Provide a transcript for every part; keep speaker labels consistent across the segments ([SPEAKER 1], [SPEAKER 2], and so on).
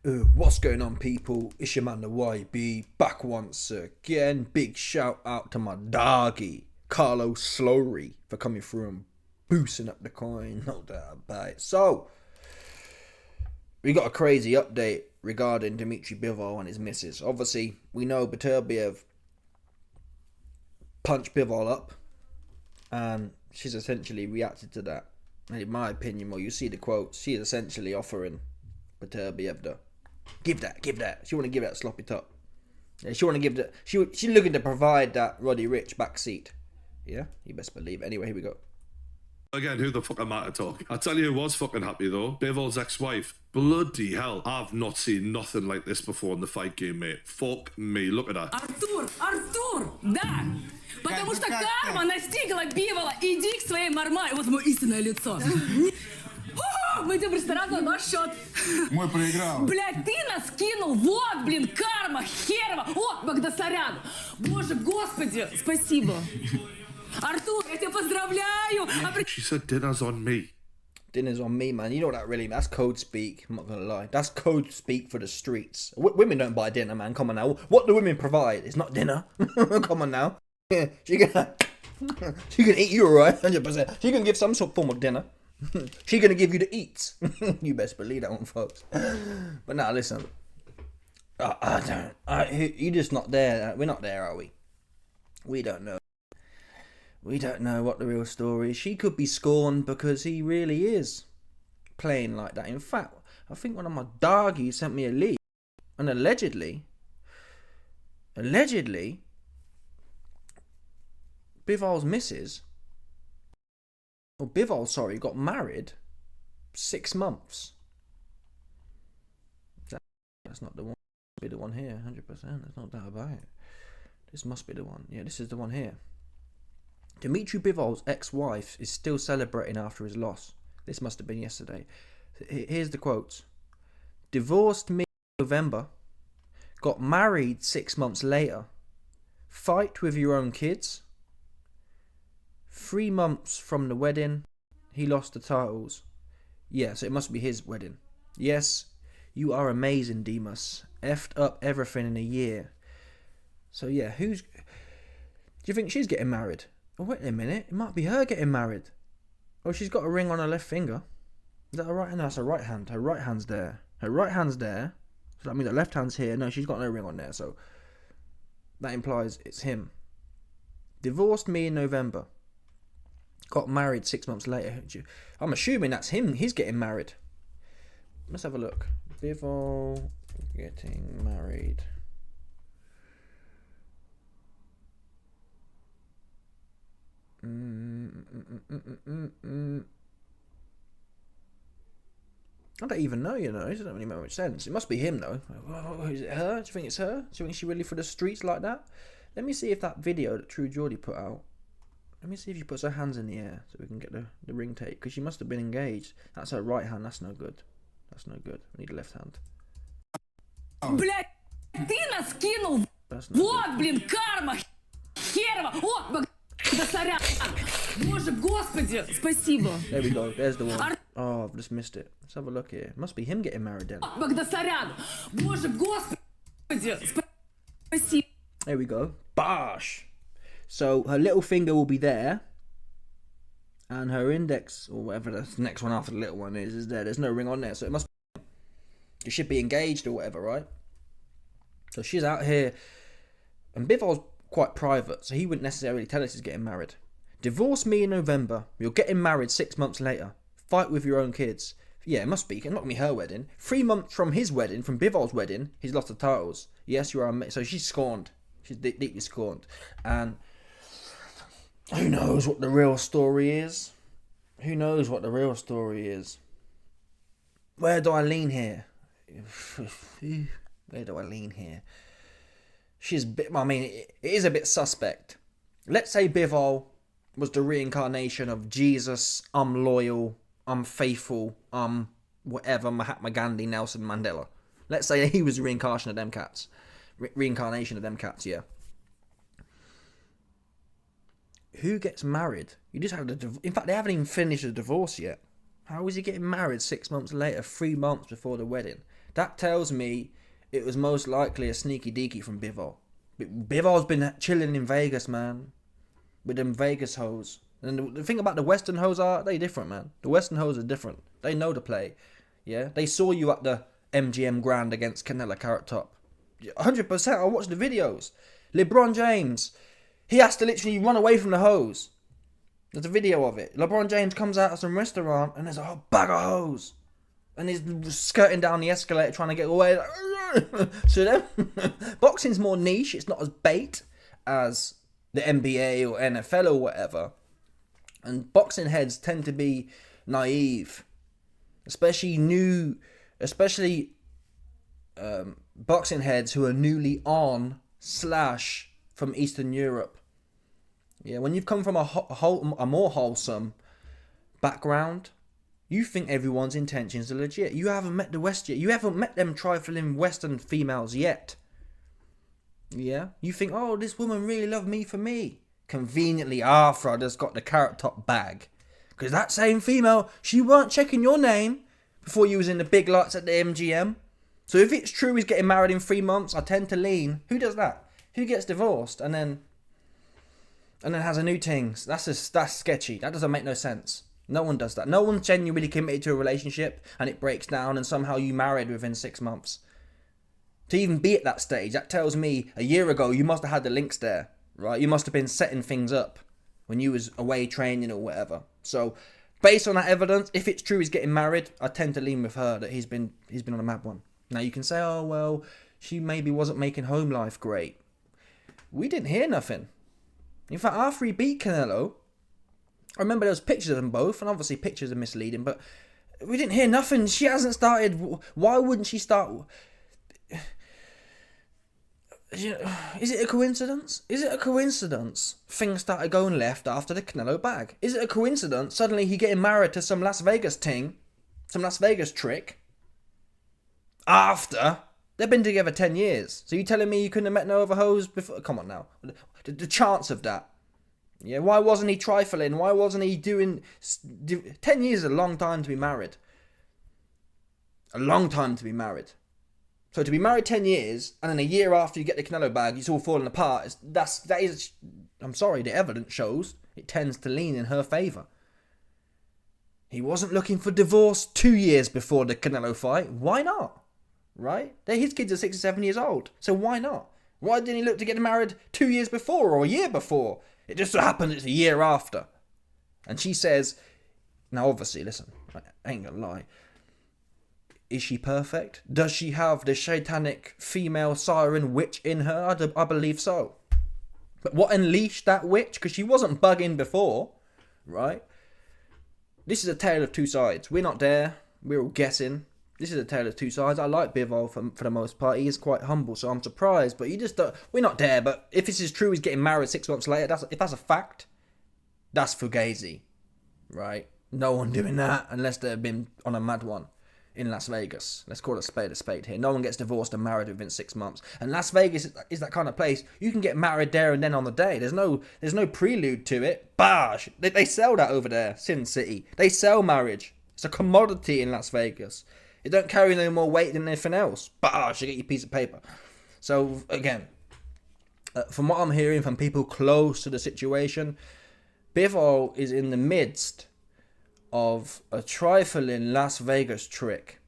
[SPEAKER 1] What's going on, people? It's your man, the YB, back once again. Big shout out to my doggy, Carlo Slory, for coming through and boosting up the coin. No doubt about it. So, we got a crazy update regarding Dmitry Bivol and his missus. Obviously, we know Beterbievs punched Bivol up, and she's essentially reacted to that. And in my opinion, well, you see the quotes, she is essentially offering Beterbievs the give that. She want to give that sloppy top. Yeah, she want to give that. She's looking to provide that Roddy Rich backseat. Yeah, you best believe it. Anyway, here we go.
[SPEAKER 2] Again, who the fuck am I to talk? I tell you who was fucking happy though. Bivol's ex-wife. Bloody hell. I've not seen nothing like this before in the fight game, mate. Fuck me. Look at that.
[SPEAKER 3] Artur, да. Потому что карма настигла Бивола. Иди к своей мармай. Вот мое истинное лицо. Мы идем в ресторан на ваш счет.
[SPEAKER 4] Мой проиграл.
[SPEAKER 3] Блядь, ты нас кинул. Вот, блин, карма, херова. О, Багдасарян. Боже, господи, спасибо. Artur, я тебя поздравляю.
[SPEAKER 2] She said dinner's on me.
[SPEAKER 1] Dinner's on me, man. You know what that really means? That's code speak. I'm not gonna lie. That's code speak for the streets. Women don't buy dinner, man. Come on now. What do women provide? It's not dinner. Come on now. Yeah, she can eat you, alright? 100%. She can give some sort of form of dinner. She gonna give you the eats. You best believe that one, folks. But now, listen. You're just not there. We're not there, are we? We don't know. We don't know what the real story is. She could be scorned because he really is playing like that. In fact, I think one of my doggies sent me a leak. And allegedly, Bivol's missus, or Bivol, sorry, got married 6 months. That's not the one. Be the one here, 100%. There's no doubt about it. This must be the one. Yeah, this is the one here. Dmitry Bivol's ex-wife is still celebrating after his loss. This must have been yesterday. Here's the quotes. Divorced me in November. Got married 6 months later. Fight with your own kids. 3 months from the wedding, he lost the titles. Yeah, so it must be his wedding. Yes, you are amazing, Demas. Effed up everything in a year. So yeah, do you think she's getting married? Oh, wait a minute, it might be her getting married. Oh, she's got a ring on her left finger. Is that her right hand? No, that's her right hand. Her right hand's there. Her right hand's there. So that means her left hand's here. No, she's got no ring on there, so that implies it's him. Divorced me in November. Got married 6 months later. I'm assuming that's him. He's getting married. Let's have a look. Bivol getting married. I don't even know, you know. It doesn't really make much sense. It must be him, though. Is it her? Do you think it's her? Do you think she's really for the streets like that? Let me see if that video that True Geordie put out. Let me see if she puts her hands in the air so we can get the ring tape. Because she must have been engaged. That's her right hand. That's no good. That's no good. We need a left hand.
[SPEAKER 3] Блядь, ты нас кинул. Вот, блин, карма, херова. О, Багдасарян. Боже, господи, спасибо.
[SPEAKER 1] There we go. There's the one. Oh, I've just missed it. Let's have a look here. Must be him getting married then.
[SPEAKER 3] Багдасарян. Боже, господи, спасибо.
[SPEAKER 1] There we go. Bosh. So her little finger will be there, and her index, or whatever the next one after the little one is there. There's no ring on there, so it must be, you should be engaged or whatever, right? So she's out here, and Bivol's quite private, so he wouldn't necessarily tell us he's getting married. Divorce me in November. You're getting married 6 months later. Fight with your own kids. Yeah, it must be. It not be her wedding. 3 months from his wedding, from Bivol's wedding, he's lost the titles. Yes, you are. So she's scorned. She's deeply scorned, and who knows what the real story is? Who knows what the real story is? Where do I lean here? Where do I lean here? She's a bit, I mean, it is a bit suspect. Let's say Bivol was the reincarnation of Jesus, I'm loyal, I'm faithful, I'm whatever, Mahatma Gandhi, Nelson Mandela. Let's say he was the reincarnation of them cats. Reincarnation of them cats, yeah. Who gets married? You just had in fact, they haven't even finished the divorce yet. How is he getting married 6 months later, 3 months before the wedding? that tells me it was most likely a sneaky deaky from Bivol. Bivol's been chilling in Vegas, man, with them Vegas hoes. And the thing about the Western hoes are, they different, man. The Western hoes are different. They know the play. Yeah, they saw you at the MGM Grand against Canelo Carrot Top. 100%. I watched the videos. LeBron James, he has to literally run away from the hoes. There's a video of it. LeBron James comes out of some restaurant and there's a whole bag of hoes. And he's skirting down the escalator trying to get away. So then, boxing's more niche. It's not as bait as the NBA or NFL or whatever. And boxing heads tend to be naive. Especially boxing heads who are newly on / from Eastern Europe. Yeah, when you've come from a more wholesome background, you think everyone's intentions are legit. You haven't met the West yet. You haven't met them trifling Western females yet. Yeah, you think, oh, this woman really loved me for me. Conveniently after I just got the Carrot Top bag. Because that same female, she weren't checking your name before you was in the big lights at the MGM. So if it's true he's getting married in 3 months, I tend to lean. Who does that? Who gets divorced and then has a new ting? That's sketchy. That doesn't make no sense. No one does that. No one's genuinely committed to a relationship and it breaks down and somehow you married within 6 months. To even be at that stage, that tells me a year ago you must have had the links there, right? You must have been setting things up when you was away training or whatever. So, based on that evidence, if it's true he's getting married, I tend to lean with her that he's been on a mad one. Now you can say, oh well, she maybe wasn't making home life great. We didn't hear nothing. In fact, after he beat Canelo, I remember there was pictures of them both, and obviously pictures are misleading, but we didn't hear nothing. She hasn't started. Why wouldn't she start? Is it a coincidence? Is it a coincidence things started going left after the Canelo bag? Is it a coincidence suddenly he getting married to some Las Vegas ting, some Las Vegas trick, after they've been together 10 years? So you telling me you couldn't have met no other hoes before? Come on now. The chance of that. Yeah, why wasn't he trifling? Why wasn't he doing... 10 years is a long time to be married. A long time to be married. So to be married 10 years, and then a year after you get the Canelo bag, it's all falling apart. That is... I'm sorry, the evidence shows it tends to lean in her favour. He wasn't looking for divorce 2 years before the Canelo fight. Why not? Right? His kids are 6 or 7 years old. So why not? Why didn't he look to get married 2 years before or a year before? It just so happened it's a year after. And she says... Now obviously, listen, I ain't gonna lie. Is she perfect? Does she have the satanic female siren witch in her? I believe so. But what unleashed that witch? Because she wasn't bugging before, right? This is a tale of two sides. We're not there. We're all guessing. This is a tale of two sides. I like Bivol for the most part. He is quite humble, so I'm surprised. But you just don't... We're not there. But if this is true, he's getting married 6 months later. If that's a fact, that's fugazi, right? No one doing that unless they've been on a mad one. In Las Vegas. Let's call a spade here. No one gets divorced and married within 6 months. And Las Vegas is that kind of place. You can get married there and then on the day. There's no prelude to it. Bosh! They sell that over there. Sin City. They sell marriage. It's a commodity in Las Vegas. It don't carry no more weight than anything else. Bosh! You get your piece of paper. So, again, from what I'm hearing from people close to the situation, Bivol is in the midst of a trifling Las Vegas trick,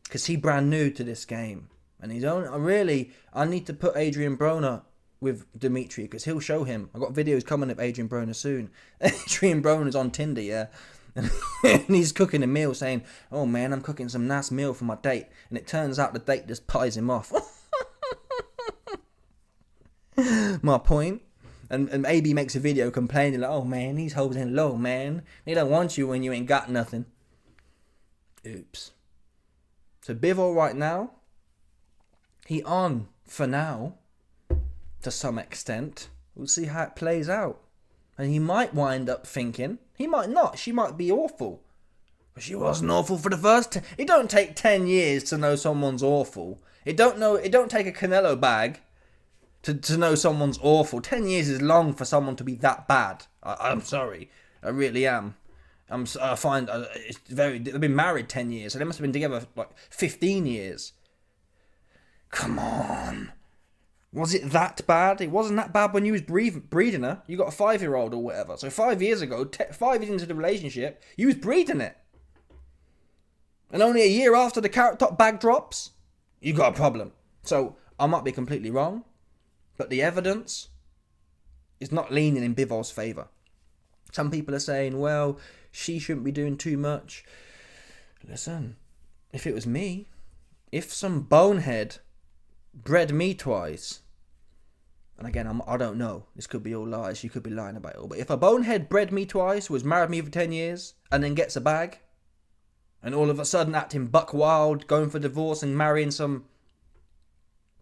[SPEAKER 1] because he brand new to this game, and he's only I need to put Adrian Broner with Dmitry, because he'll show him. I've got videos coming of Adrian Broner soon. Adrian Broner's on Tinder, yeah, and he's cooking a meal saying, oh man, I'm cooking some nice meal for my date, and it turns out the date just pies him off. My point. And AB makes a video complaining like, oh man, these hoes ain't low, man. They don't want you when you ain't got nothing. Oops. So Bivol right now, he on for now, to some extent. We'll see how it plays out. And he might wind up thinking, he might not, she might be awful. But she wasn't awful for the first It don't take 10 years to know someone's awful. It don't take a Canelo bag to know someone's awful. 10 years is long for someone to be that bad. I'm sorry. I really am. I find it's very... They've been married 10 years, so they must have been together like 15 years. Come on. Was it that bad? It wasn't that bad when you was breeding her. You got a 5-year-old or whatever. So 5 years ago, 5 years into the relationship, you was breeding it. And only a year after the carrot top bag drops, you got a problem. So I might be completely wrong, but the evidence is not leaning in Bivol's favour. Some people are saying, well, she shouldn't be doing too much. Listen, if it was me, if some bonehead bred me twice, and again, I don't know, this could be all lies, she could be lying about it all, but if a bonehead bred me twice, was married me for 10 years, and then gets a bag, and all of a sudden acting buck wild, going for divorce and marrying some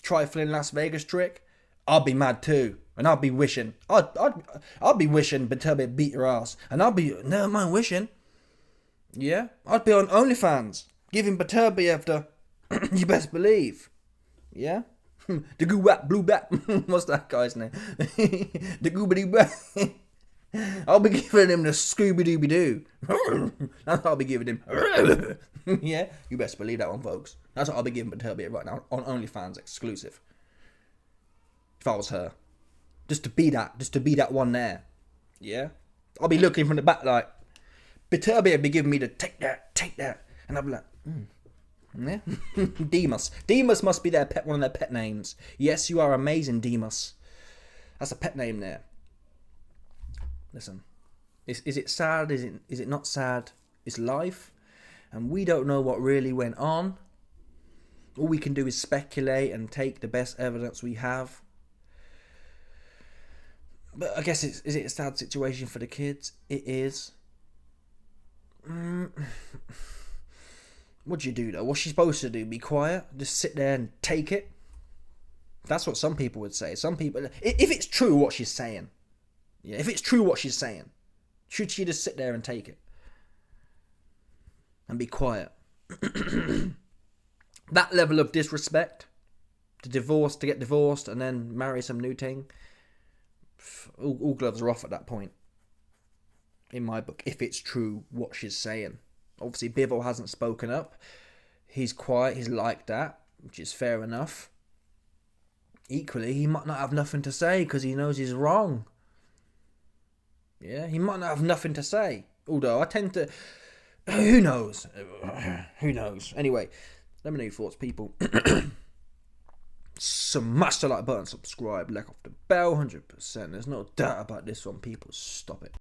[SPEAKER 1] trifling Las Vegas trick, I'll be mad too. And I'll be wishing. I'll be wishing Beterbievs beat her ass. And I'll be, never mind wishing. Yeah? I'd be on OnlyFans. Giving Beterbievs the, you best believe. Yeah? The goo wap blue bat. What's that guy's name? The goobity wap. I'll be giving him the Scooby-Dooby Doo. That's what I'll be giving him. Yeah? You best believe that one, folks. That's what I'll be giving Beterbievs right now on OnlyFans exclusive. If I was her. Just to be that one there. Yeah? I'll be looking from the back like, Beterbievs be giving me the take that. And I'll be like, yeah? Demas. Demas must be their pet, one of their pet names. Yes, you are amazing, Demas. That's a pet name there. Listen. Is it sad? Is it not sad? It's life. And we don't know what really went on. All we can do is speculate and take the best evidence we have. But I guess is it a sad situation for the kids? It is. What do you do though? What's she supposed to do? Be quiet? Just sit there and take it? That's what some people would say. Some people, if it's true what she's saying, yeah, if it's true what she's saying, should she just sit there and take it? And be quiet? That level of disrespect, to get divorced and then marry some new thing, all gloves are off at that point. In my book, if it's true what she's saying. Obviously, Bivol hasn't spoken up. He's quiet. He's like that, which is fair enough. Equally, he might not have nothing to say because he knows he's wrong. Yeah, he might not have nothing to say. Although I tend to... Who knows? Who knows? Anyway, let me know your thoughts, people. Smash the like button, subscribe, like off the bell, 100%. There's no doubt about this one, people. Stop it.